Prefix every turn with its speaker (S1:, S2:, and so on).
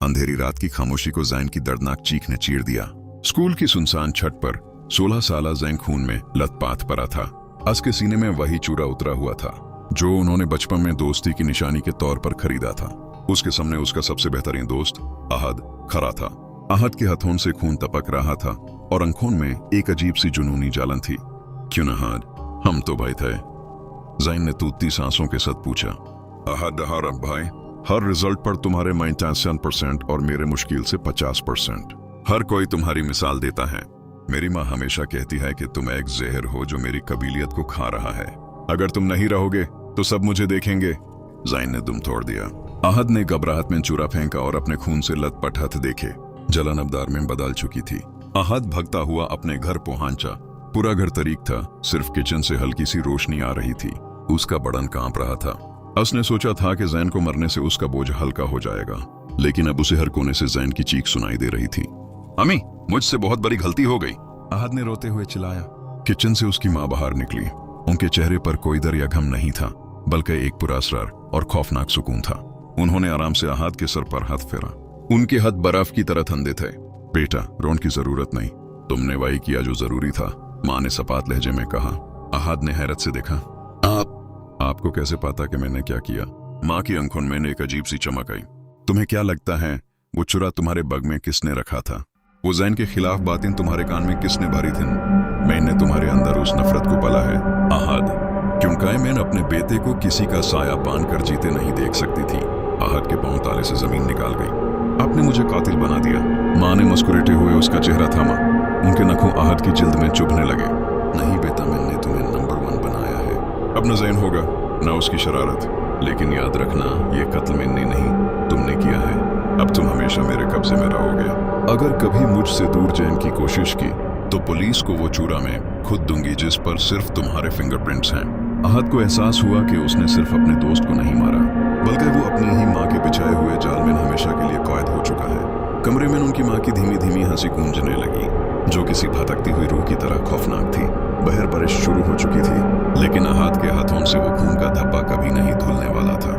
S1: अंधेरी रात की खामोशी को जैन की दर्दनाक चीख ने चीर दिया। स्कूल की सुनसान छत पर 16 साला जैन खून में लथपथ पड़ा था। उसके सीने में वही चूरा उतरा हुआ था जो उन्होंने बचपन में दोस्ती की निशानी के तौर पर खरीदा था। उसके सामने उसका सबसे बेहतरीन दोस्त अहद खड़ा था। अहद के हथौन से खून टपक रहा था और आंखों में एक अजीब सी जुनूनी जलन थी। क्यों ना अहद, हम तो भाई थे, जैन ने टूटती सांसों के साथ पूछा। अहद हरब भाई, हर रिजल्ट पर तुम्हारे 99% और मेरे मुश्किल से 50%। हर कोई तुम्हारी मिसाल देता है। मेरी माँ हमेशा कहती है कि तुम एक जहर हो जो मेरी कबीलियत को खा रहा है। अगर तुम नहीं रहोगे तो सब मुझे देखेंगे। जैन ने दुम तोड़ दिया। अहद ने घबराहट में चूरा फेंका और अपने खून से लथपथ हाथ देखे। जलन अबदार में बदल चुकी थी। अहद भगता हुआ अपने घर पहुंचा। पूरा घर तरीक था, सिर्फ किचन से हल्की सी रोशनी आ रही थी। उसका बदन कांप रहा था। उसने सोचा था कि जैन को मरने से उसका बोझ हल्का हो जाएगा, लेकिन अब उसे हर कोने से जैन की चीख सुनाई दे रही थी। अम्मी, मुझसे बहुत बड़ी गलती हो गई, अहद ने रोते हुए चिल्लाया। किचन से उसकी माँ बाहर निकली। उनके चेहरे पर कोई दर या गम नहीं था, बल्कि एक पुरअसरार और खौफनाक सुकून था। उन्होंने आराम से अहद के सर पर हाथ फेरा। उनके हाथ बर्फ की तरह ठंडे थे। बेटा, रोने की जरूरत नहीं, तुमने वही किया जो जरूरी था, माँ ने सपाट लहजे में कहा। अहद ने हैरत से देखा। आपको कैसे पता कि मैंने क्या किया? माँ की आंखों में एक अजीब सी चमक आई। तुम्हें क्या लगता है वो चुरा तुम्हारे बग में किसने रखा था? वो जैन के खिलाफ बातें तुम्हारे कान में किसने भरी थी? मैंने तुम्हारे अंदर उस नफरत को पला है अहद, क्योंकि मैंने अपने बेटे को किसी का साया पान कर जीते नहीं देख सकती थी। अहद के पांव ताले से जमीन निकाल गई। आपने मुझे कातिल बना दिया। माँ ने मुस्कुराते हुए उसका चेहरा थामा। उनके नखों अहद की जिल्द में चुभने लगे। नहीं बेटा, मैंने तुम्हें नंबर 1 बनाया है। अब न जैन होगा न उसकी शरारत, लेकिन याद रखना, ये कत्ल मैंने नहीं, तुमने किया है। अब तुम हमेशा मेरे कब्जे में रहोगे। अगर कभी मुझसे दूर जाने की कोशिश की तो पुलिस को वो चूरा मैं खुद दूंगी जिस पर सिर्फ तुम्हारे फिंगरप्रिंट्स हैं। अहद को एहसास हुआ कि उसने सिर्फ अपने दोस्त को नहीं मारा, बल्कि वो अपनी ही माँ के बिछाए हुए जाल में हमेशा के लिए कैद हो चुका है। कमरे में उनकी माँ की धीमी धीमी हंसी गूंजने लगी, जो किसी भटकती हुई रूह की तरह खौफनाक थी। बहर बारिश शुरू हो चुकी थी, लेकिन अहद के हाथों से वो खून का धब्बा कभी नहीं धुलने वाला था।